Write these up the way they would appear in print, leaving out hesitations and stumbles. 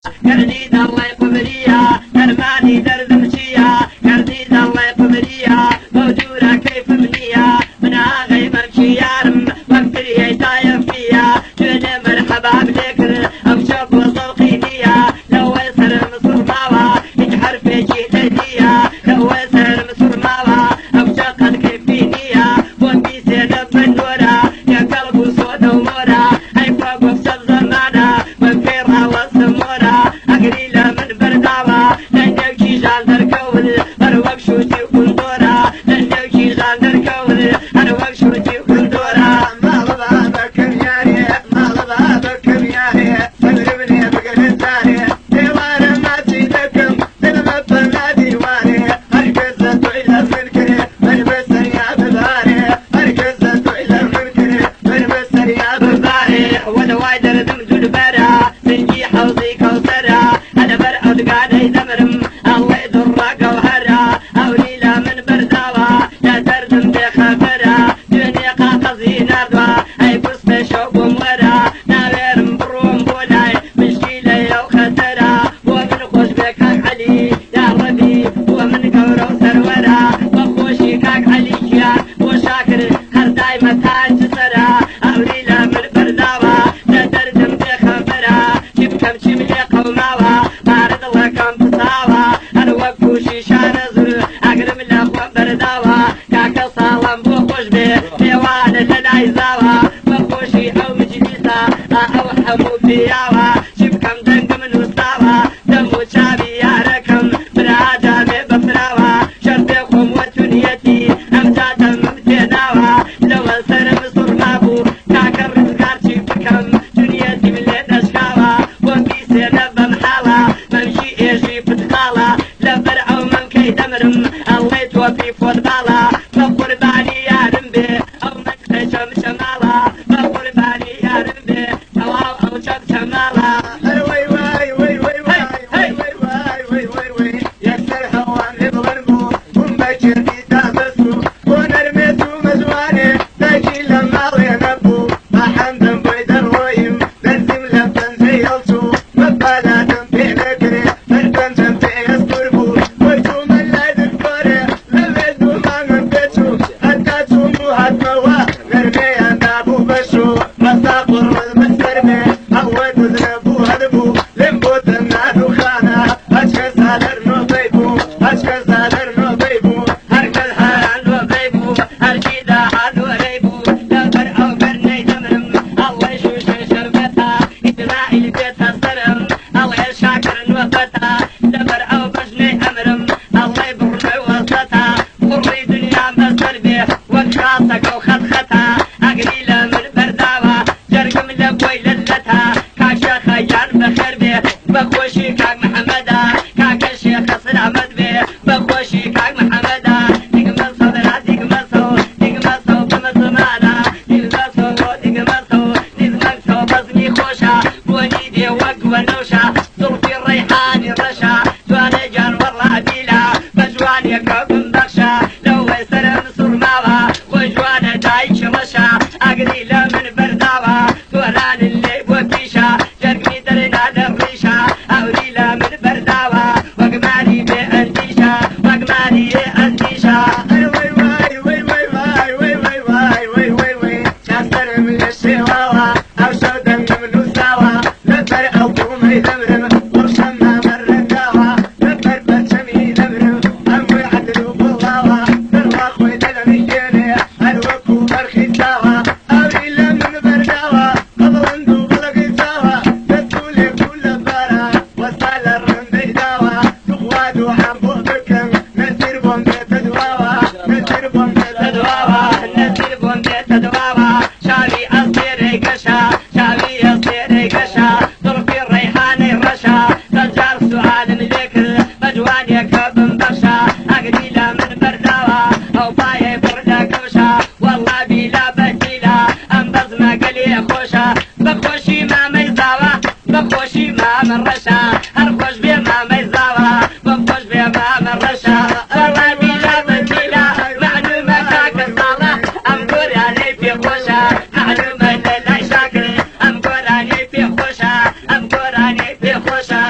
كرديد الله يقبليها كرماني درد مشيها كرديد الله يقبليها موجودة كيف منيها منها غي مرشي يارم وقتلي يتايف فيها جوني مرحبا بذكر أو شوف وصوقي نيها لو يسر مصر ماوا يجحر في شي تهديها لو يسر مصر ماوا أو شقد كيف فينيها وانتي سينب من نورا يا قلب وصوت ومورا هاي فوق وفشل زمانا وفيرها والسمورا قليلة من برداوة لأنك جيجان دركول أنا وقشوتي وكل دورة لأنك جيجان دركول أنا وقشوتي وكل دورة ما لبابك ياري ما لبابك ياري تدربني بقل الثاني ديواني ما تيدكم دلما بنادي واني هركزت إلى منكري من بسر يا بباري هركزت إلى منكري من بسر يا بباري وانا وايدر دمجود برا تنجي حوضي كوثرة أنا برقد قاعد يدمرم الله يضر جوهرة أو ليلة من برداوة لا تردم بخبرة دنيا قاقزي نردوة أي بس بشوق ومورة ناوير مبروم بولاي مشكلة يو خسرة ومن خوش بك علي يا ربي ومن قورو سرورة وخوشي كاك عليا وشاكر هر دايما تاج سرة أو ليلة من برداوة لا تردم بخبرة شبكم شملي قوماوة بارد الله كم تساوى أنا وقفوشي شان زر أقرم الأخوة برداوة كاك صالم بوخوش بي ديوان للعيزاوة وخوشي أو مجلسة أو حمو بياوة شبكم دنق من وسطاوة دمو شابي يا ركم برادامي بفراوة شرطيكم وتنيتي أمجاتا ممتناوة لو السر مصر مابو كاك الرزقارتي بكم دنيتي من الأشكاوة وفي سنة بمحاوة ممشي إيشي بتخالة لبر أو من كي دمرم الله يتوفي فوتبالة بقول بالي يا رمبي أو من خشم شمالة بقول بالي يا رمبي أو شم شمالة وي وي وي وي وي وي وي وي وي يكسر هوان لبغربو ومبشر في تابسو ونرميتو مزواني تاجي لما ينبو ما حمدن بيدر ويم نرسم لبن زي السو مبالا تنبي نكري مركن تنبي يسكربو ويتو من لا يذكري لبيتو ما نبيتو أتاتو موهات موا نرمي أندابو بشو مساقر والمسكرمي أول تذنبو هدبو لمبو تنادو خانا أشكس هادر نو بيبو أشكس هادر نو بيبو هركل هان وبيبو هركيدا هان وريبو لبر أو برني دمرم الله يشوش شربتها إسرائيل بيتها سرم الله يشاكر وفتها لبر أو بجني أمرم الله يبرني وسطها قري دنيا مسربي وكراسك وخطختها أقليلة من برداوة جرقم لبوي للتها كاك خيان بخربي بخوشي كاك محمدا كاك الشيخ سلامت بي بخوشي كاك محمدا ديقمل صدرات ديقمل صو بمزمانا ديقمل صو نزمك صو بزني خوشا بوني دي وق ونوشا صوتي الريحاني الرشا جواني جان والله بيلا بجواني كوكم بخشا لو يسر مصر ماوا وجوانا دايش مشا أقليلة من برداوة دوران اللي بوكيشا جرقني درنا دريشا أوليلة من برداوة وقماني بأنديشا وقماني أنديشا وي وي وي وي وي وي وي وي وي وي وي شاستر من الشواوة أو شودا من وساوة لبر أو قوم يدمرم ورشمها مرة داوة لبر بتشمي دمرم أموي عدلو بلاوة دروا خوي دلميني الوكو برخي ساوة أوليلة من برداوة قبلندو بلقي ساوة تدولي كل بارا وصال الرمبي داوة تخوادو حبو بكم نسير بومبي تدواوة نسير بومبي تدواوة نسير بوندي تدواوة شاوي أصيري قشا شاوي أصيري قشا ضربي الريحاني رشا رجال سؤال ذكر بجواني كبن بخشا أقليلة من برداوة أو باي بردا كوشا والله بلا بديلة أنبز ما قلي خوشا بخوشي ما ميزاوة بخوشي ما من رشا هرخوش بي ما ميزاوة بخوش بي ما من رشا والله بلا بديلة معلومة كاك الصالة أمقر علي في خوشا معلومة لله شاكر أمقر علي في خوشا أمقر علي في خوشا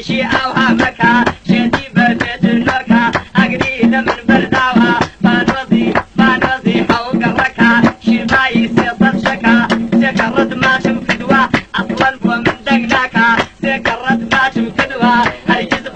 شي اوها مكا شتي بفيت النوكا اقري لمن برداوها فانوزي حوق الركا شفاي سيطر شكا سكرت ما تنفدوا اصلا بو من دقناكا سكرت ما تنفدوا هرجز